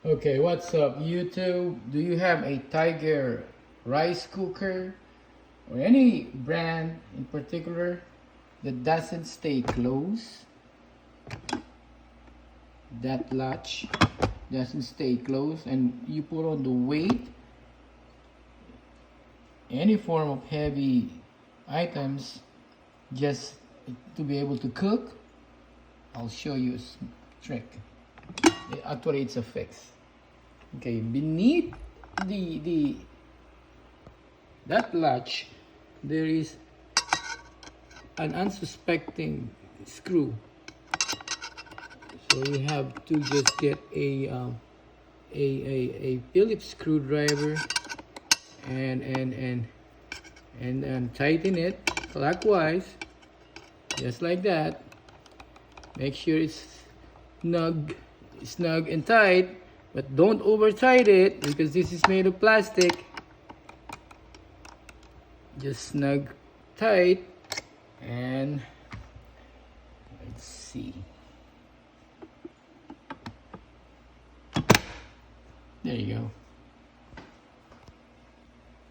Okay, what's up YouTube? Do you have a Tiger rice cooker or any brand in particular that doesn't stay closed? That latch doesn't stay closed and you put on the weight, any form of heavy items just to be able to cook. I'll show you a trick. Actually, it's a fix. Okay, beneath the that latch there is an unsuspecting screw, so you have to just get a Phillips screwdriver and tighten it clockwise, just like that. Make sure it's snug and tight, but don't over tight it because this is made of plastic. Just snug tight, and let's see. There you go.